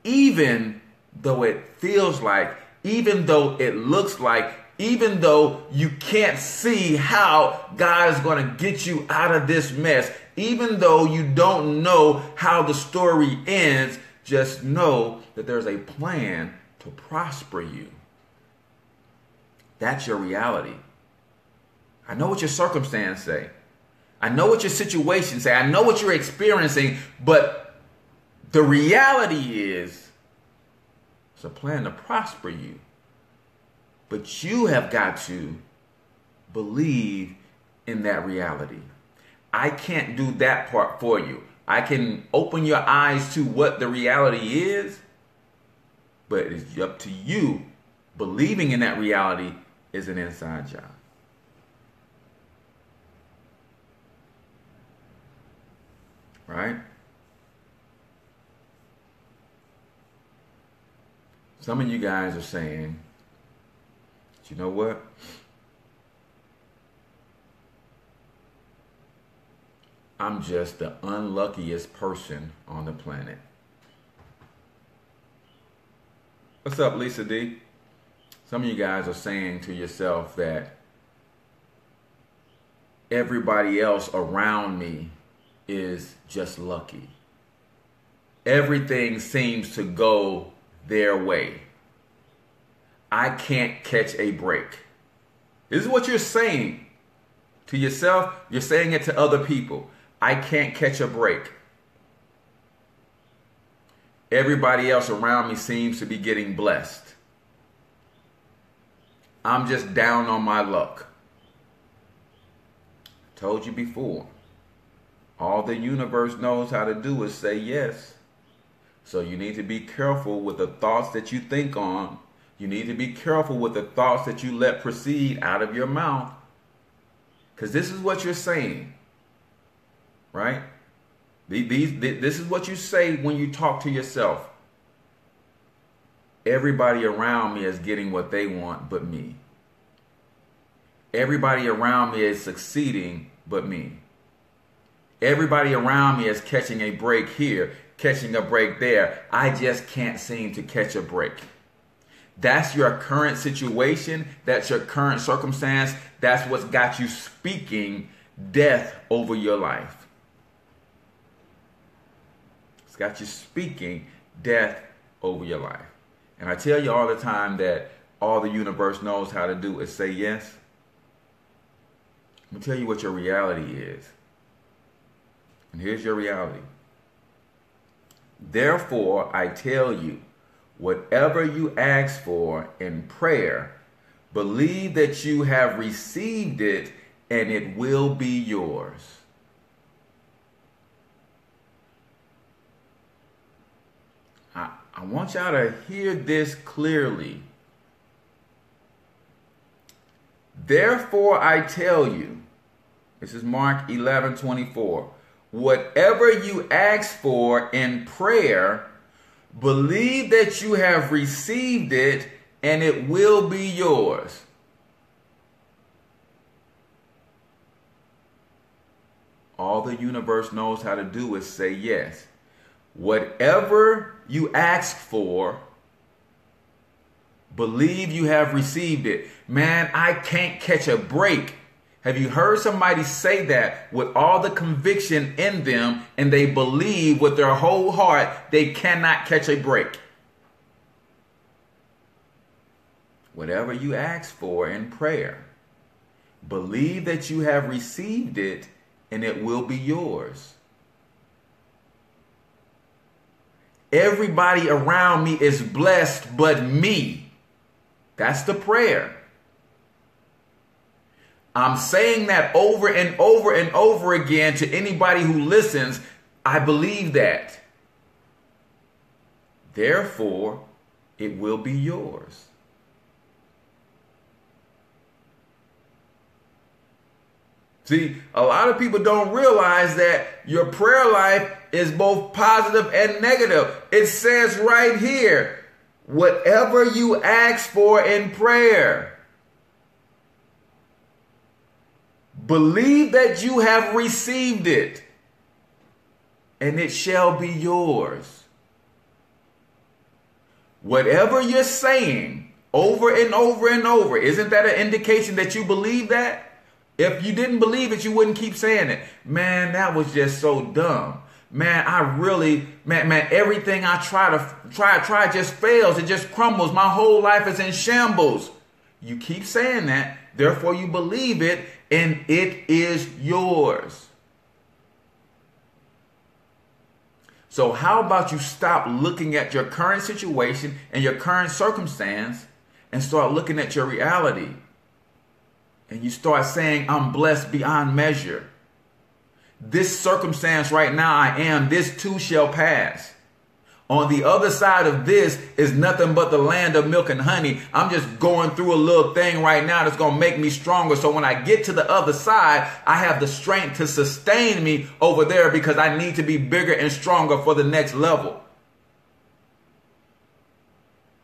Even though it feels like, even though it looks like, even though you can't see how God is going to get you out of this mess, even though you don't know how the story ends, just know that there's a plan to prosper you. That's your reality. I know what your circumstance say. I know what your situation say. I know what you're experiencing, but the reality is it's a plan to prosper you. But you have got to believe in that reality. I can't do that part for you. I can open your eyes to what the reality is, but it's up to you. Believing in that reality is an inside job. Right? Some of you guys are saying, you know what? I'm just the unluckiest person on the planet. What's up, Lisa D? Some of you guys are saying to yourself that everybody else around me is just lucky. Everything seems to go their way. I can't catch a break. This is what you're saying to yourself. You're saying it to other people. I can't catch a break. Everybody else around me seems to be getting blessed. I'm just down on my luck. I told you before. All the universe knows how to do is say yes. So you need to be careful with the thoughts that you think on. You need to be careful with the thoughts that you let proceed out of your mouth. Because this is what you're saying. Right? This is what you say when you talk to yourself. Everybody around me is getting what they want but me. Everybody around me is succeeding but me. Everybody around me is catching a break here, catching a break there. I just can't seem to catch a break. That's your current situation. That's your current circumstance. That's what's got you speaking death over your life. It's got you speaking death over your life. And I tell you all the time that all the universe knows how to do is say yes. Let me tell you what your reality is. And here's your reality. Therefore, I tell you, whatever you ask for in prayer, believe that you have received it and it will be yours. I want y'all to hear this clearly. Therefore, I tell you, This is Mark 11:24. Whatever you ask for in prayer, believe that you have received it and it will be yours. All the universe knows how to do is say yes. Whatever you ask for, believe you have received it. Man, I can't catch a break. Have you heard somebody say that with all the conviction in them and they believe with their whole heart they cannot catch a break? Whatever you ask for in prayer, believe that you have received it and it will be yours. Everybody around me is blessed but me. That's the prayer. I'm saying that over and over and over again to anybody who listens. I believe that. Therefore, it will be yours. See, a lot of people don't realize that your prayer life is both positive and negative. It says right here, whatever you ask for in prayer, believe that you have received it, and it shall be yours. Whatever you're saying over and over and over, isn't that an indication that you believe that? If you didn't believe it, you wouldn't keep saying it. Man, that was just so dumb. Man, everything I try just fails. It just crumbles. My whole life is in shambles. You keep saying that, therefore you believe it, and it is yours. So how about you stop looking at your current situation and your current circumstance and start looking at your reality? And you start saying, I'm blessed beyond measure. This circumstance right now I am, this too shall pass. On the other side of this is nothing but the land of milk and honey. I'm just going through a little thing right now that's going to make me stronger. So when I get to the other side, I have the strength to sustain me over there because I need to be bigger and stronger for the next level.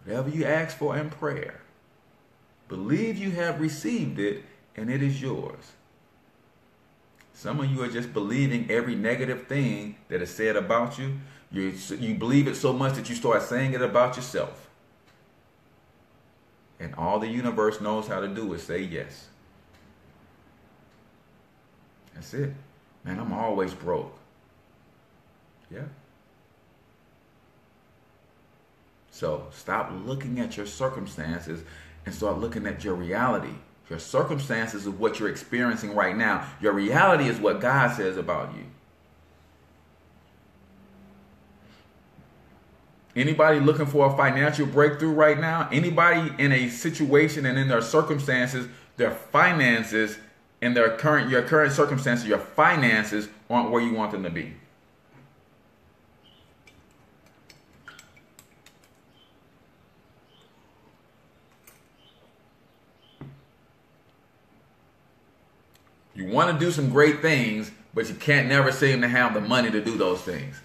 Whatever you ask for in prayer, believe you have received it and it is yours. Some of you are just believing every negative thing that is said about you. You believe it so much that you start saying it about yourself. And all the universe knows how to do is say yes. That's it. Man, I'm always broke. Yeah. So stop looking at your circumstances and start looking at your reality. Your circumstances is what you're experiencing right now. Your reality is what God says about you. Anybody looking for a financial breakthrough right now? Anybody in a situation and in their circumstances, their finances, in your current circumstances, your finances aren't where you want them to be. You want to do some great things, but you can't never seem to have the money to do those things.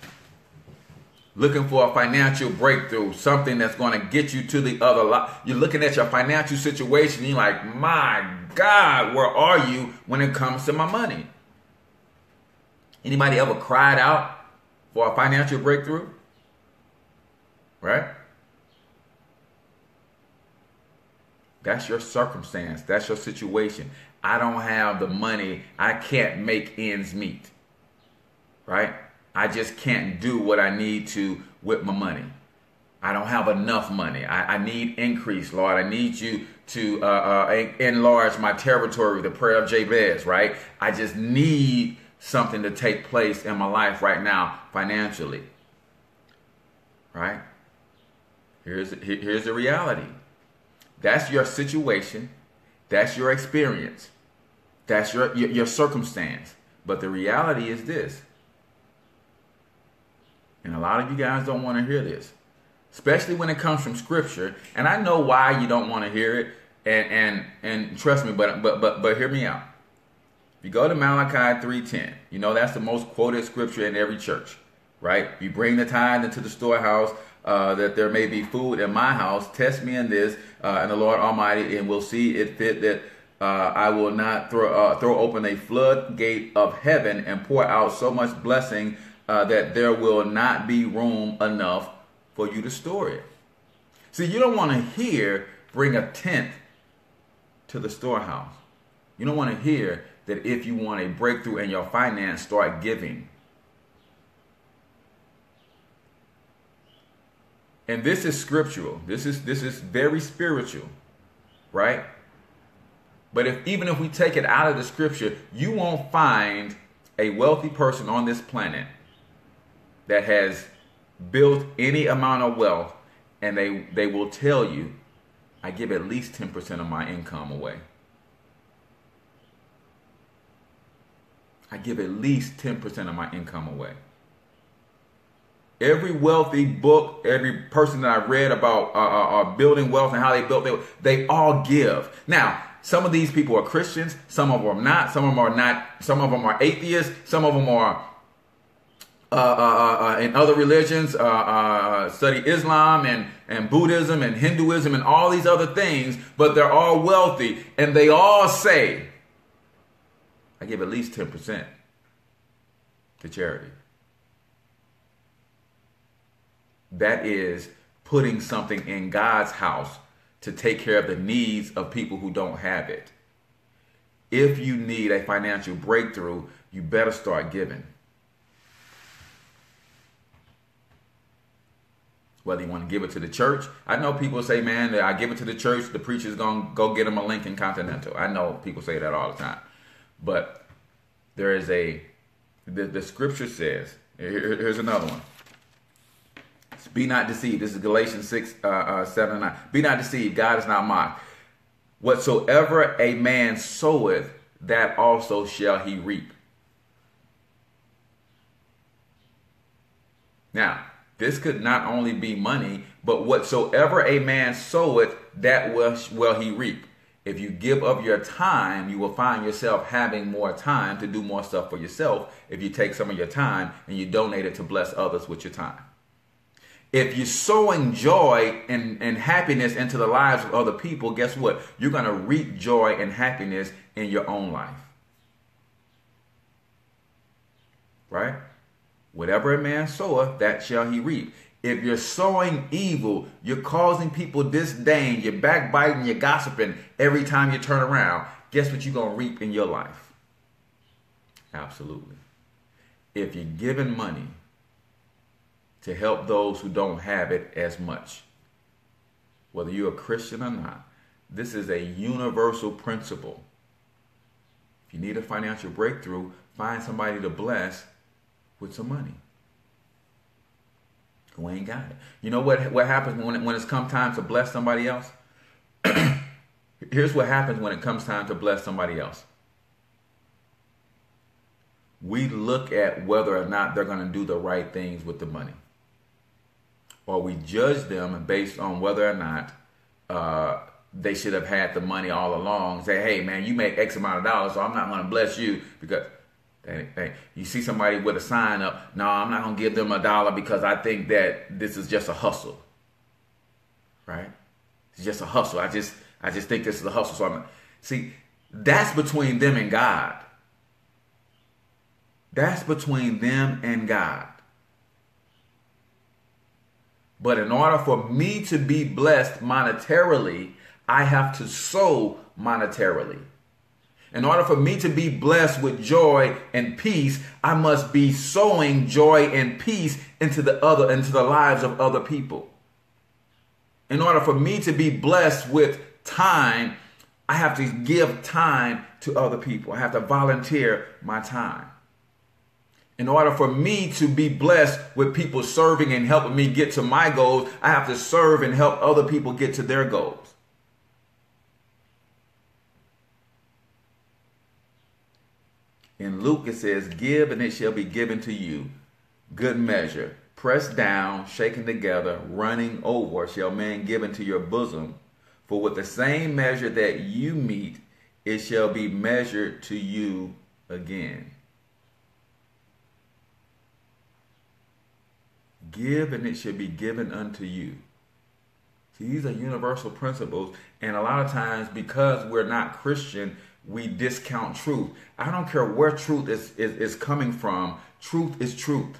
Looking for a financial breakthrough, something that's going to get you to the other line. You're looking at your financial situation, and you're like, my God, where are you when it comes to my money? Anybody ever cried out for a financial breakthrough? Right? That's your circumstance. That's your situation. I don't have the money. I can't make ends meet. Right? I just can't do what I need to with my money. I don't have enough money. I need increase, Lord. I need you to enlarge my territory, the prayer of Jabez, right? I just need something to take place in my life right now financially. Right? Here's the reality. That's your situation. That's your experience. That's your circumstance. But the reality is this. And a lot of you guys don't want to hear this, especially when it comes from Scripture. And I know why you don't want to hear it. And trust me, but hear me out. If you go to Malachi 3:10, you know that's the most quoted scripture in every church, right? You bring the tithe into the storehouse, that there may be food in my house. Test me in this, and the Lord Almighty, and will see it fit that I will not throw open a floodgate of heaven and pour out so much blessing that there will not be room enough for you to store it. See, you don't want to hear bring a tenth to the storehouse. You don't want to hear that if you want a breakthrough in your finance, start giving. And this is scriptural. This is very spiritual, right? But even if we take it out of the scripture, you won't find a wealthy person on this planet that has built any amount of wealth and they will tell you, I give at least 10% of my income away. I give at least 10% of my income away. Every wealthy book, every person that I read about building wealth and how they built it, they all give. Now, some of these people are Christians, some of them are not, some of them are not, some of them are atheists, some of them are in other religions, study Islam and Buddhism and Hinduism and all these other things, but they're all wealthy and they all say, I give at least 10% to charity. That is putting something in God's house to take care of the needs of people who don't have it. If you need a financial breakthrough, you better start giving. Whether you want to give it to the church. I know people say, man, I give it to the church, the preacher's going to go get them a Lincoln Continental. I know people say that all the time. But there is the scripture says, here's another one. Be not deceived. This is Galatians 6, 7 and 9. Be not deceived. God is not mocked. Whatsoever a man soweth, that also shall he reap. Now, this could not only be money, but whatsoever a man soweth, that will he reap. If you give up your time, you will find yourself having more time to do more stuff for yourself if you take some of your time and you donate it to bless others with your time. If you're sowing joy and happiness into the lives of other people, guess what? You're going to reap joy and happiness in your own life. Right? Whatever a man soweth, that shall he reap. If you're sowing evil, you're causing people disdain, you're backbiting, you're gossiping every time you turn around, guess what you're going to reap in your life? Absolutely. If you're giving money to help those who don't have it as much, whether you're a Christian or not, this is a universal principle. If you need a financial breakthrough, find somebody to bless with some money who ain't got it. You know what happens when it's come time to bless somebody else? Here's what happens when it comes time to bless somebody else. We look at whether or not they're going to do the right things with the money. Or we judge them based on whether or not they should have had the money all along. Say, hey, man, you make X amount of dollars, so I'm not going to bless you because you see somebody with a sign up, no, I'm not going to give them $1 because I think that this is just a hustle. Right? It's just a hustle. I just think this is a hustle. So see, that's between them and God. That's between them and God. But in order for me to be blessed monetarily, I have to sow monetarily. In order for me to be blessed with joy and peace, I must be sowing joy and peace into the lives of other people. In order for me to be blessed with time, I have to give time to other people. I have to volunteer my time. In order for me to be blessed with people serving and helping me get to my goals, I have to serve and help other people get to their goals. In Luke it says, give and it shall be given to you. Good measure, pressed down, shaken together, running over, shall men give into your bosom. For with the same measure that you meet, it shall be measured to you again. Give and it shall be given unto you. See, these are universal principles, and a lot of times because we're not Christian, we discount truth. I don't care where truth is coming from. Truth is truth.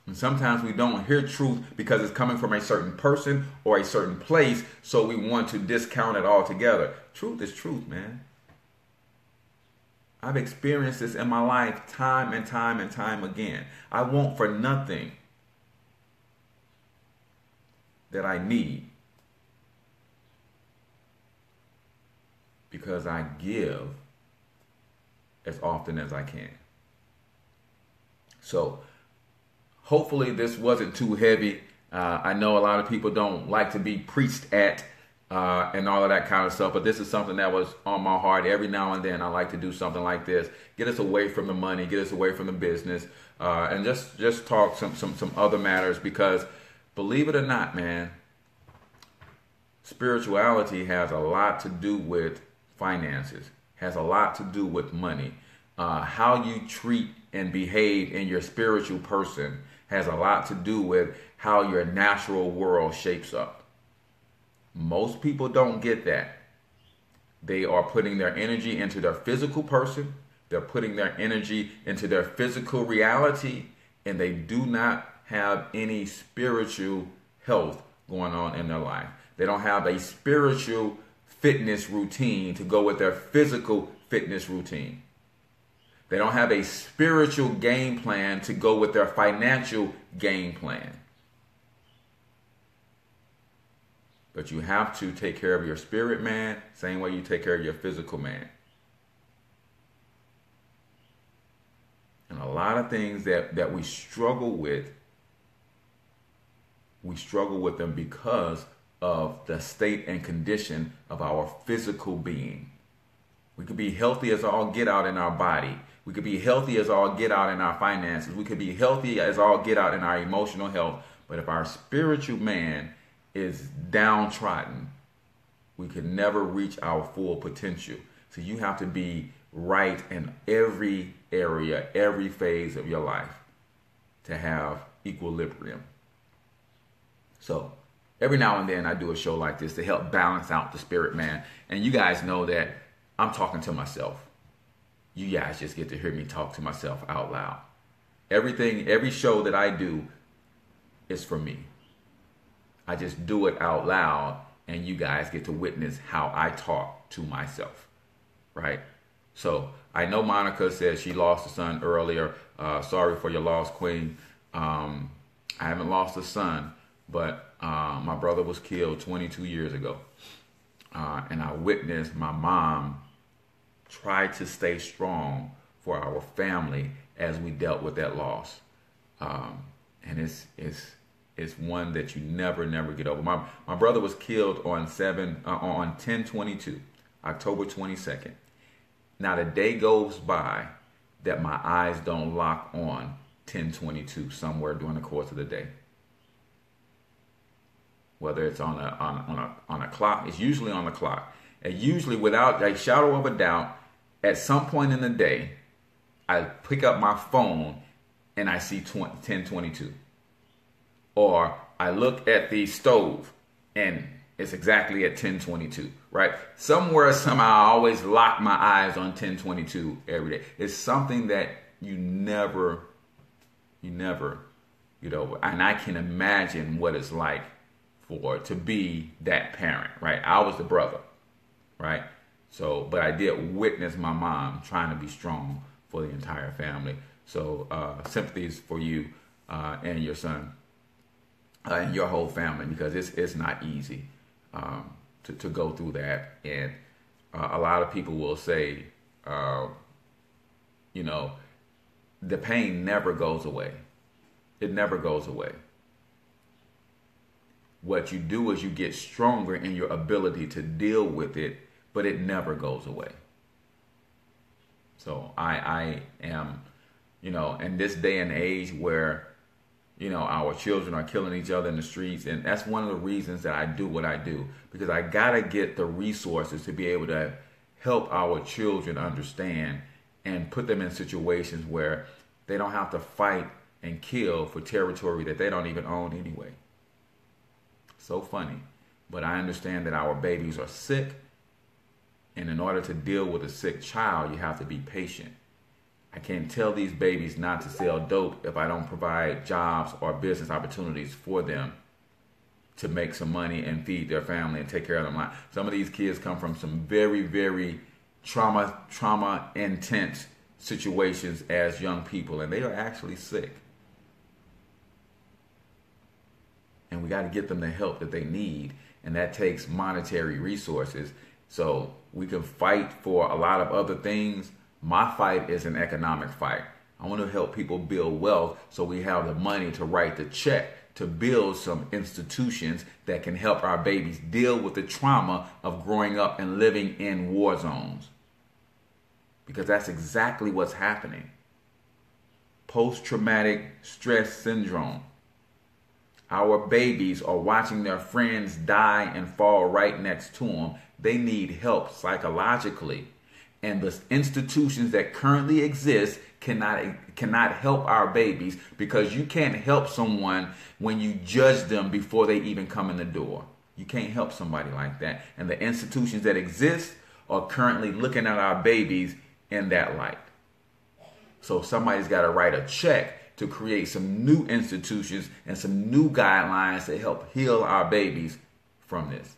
And sometimes we don't hear truth because it's coming from a certain person or a certain place, so we want to discount it altogether. Truth is truth, man. I've experienced this in my life time and time and time again. I want for nothing that I need because I give as often as I can. So hopefully this wasn't too heavy. I know a lot of people don't like to be preached at and all of that kind of stuff, but this is something that was on my heart. Every now and then I like to do something like this, get us away from the money, get us away from the business, and just talk some other matters, because believe it or not, man, spirituality has a lot to do with finances, has a lot to do with money. How you treat and behave in your spiritual person has a lot to do with how your natural world shapes up. Most people don't get that. They are putting their energy into their physical person. They're putting their energy into their physical reality, and they do not have any spiritual health going on in their life. They don't have a spiritual fitness routine to go with their physical fitness routine. They don't have a spiritual game plan to go with their financial game plan. But you have to take care of your spirit man, same way you take care of your physical man. And a lot of things that we struggle with them because of the state and condition of our physical being. We could be healthy as all get out in our body. We could be healthy as all get out in our finances. We could be healthy as all get out in our emotional health. But if our spiritual man is downtrodden, we can never reach our full potential. So you have to be right in every area, every phase of your life to have equilibrium. So every now and then I do a show like this to help balance out the spirit man. And you guys know that I'm talking to myself. You guys just get to hear me talk to myself out loud. Every show that I do is for me. I just do it out loud, and you guys get to witness how I talk to myself, right? So I know Monica said she lost a son earlier. Sorry for your loss, Queen. I haven't lost a son, but my brother was killed 22 years ago. And I witnessed my mom try to stay strong for our family as we dealt with that loss. And it's one that you never get over. My brother was killed on 10/22, October 22nd. Not a day goes by that my eyes don't lock on 10/22 somewhere during the course of the day. Whether it's on a clock, it's usually on the clock. And usually, without a shadow of a doubt, at some point in the day, I pick up my phone and I see 10/22. Or I look at the stove and it's exactly at 10/22, right? Somewhere, somehow, I always lock my eyes on 10/22 every day. It's something that you never get over. And I can imagine what it's like to be that parent, right? I was the brother, right? So, but I did witness my mom trying to be strong for the entire family. So, sympathies for you and your son. And your whole family, because it's not easy to go through that. And a lot of people will say, the pain never goes away. It never goes away. What you do is you get stronger in your ability to deal with it, but it never goes away. So I am, in this day and age where our children are killing each other in the streets. And that's one of the reasons that I do what I do, because I got to get the resources to be able to help our children understand and put them in situations where they don't have to fight and kill for territory that they don't even own anyway. So funny. But I understand that our babies are sick, and in order to deal with a sick child, you have to be patient. I can't tell these babies not to sell dope if I don't provide jobs or business opportunities for them to make some money and feed their family and take care of them. Some of these kids come from some very, very trauma intense situations as young people, and they are actually sick. And we got to get them the help that they need, and that takes monetary resources. So we can fight for a lot of other things. My fight is an economic fight. I want to help people build wealth so we have the money to write the check to build some institutions that can help our babies deal with the trauma of growing up and living in war zones. Because that's exactly what's happening. Post-traumatic stress syndrome. Our babies are watching their friends die and fall right next to them. They need help psychologically. And the institutions that currently exist cannot help our babies, because you can't help someone when you judge them before they even come in the door. You can't help somebody like that. And the institutions that exist are currently looking at our babies in that light. So somebody's got to write a check to create some new institutions and some new guidelines to help heal our babies from this.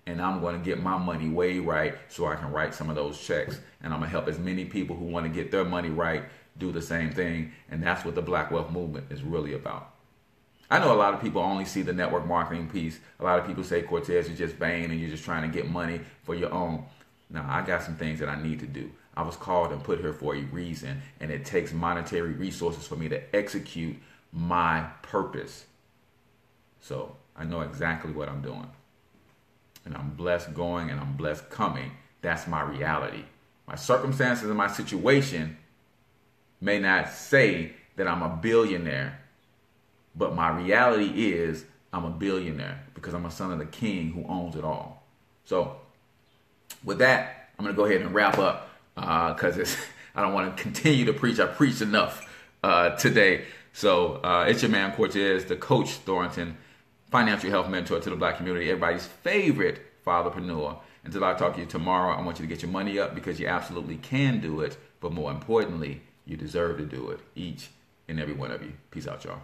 And I'm going to get my money way right so I can write some of those checks. And I'm going to help as many people who want to get their money right do the same thing. And that's what the Black Wealth Movement is really about. I know a lot of people only see the network marketing piece. A lot of people say, Cortez, you're just vain and you're just trying to get money for your own. Now, I got some things that I need to do. I was called and put here for a reason. And it takes monetary resources for me to execute my purpose. So I know exactly what I'm doing. And I'm blessed going and I'm blessed coming. That's my reality. My circumstances and my situation may not say that I'm a billionaire, but my reality is I'm a billionaire because I'm a son of the king who owns it all. So with that, I'm going to go ahead and wrap up because I don't want to continue to preach. I preached enough today. So it's your man Cortez, the Coach Thornton, financial health mentor to the Black community, everybody's favorite fatherpreneur. Until I talk to you tomorrow, I want you to get your money up because you absolutely can do it. But more importantly, you deserve to do it. Each and every one of you. Peace out, y'all.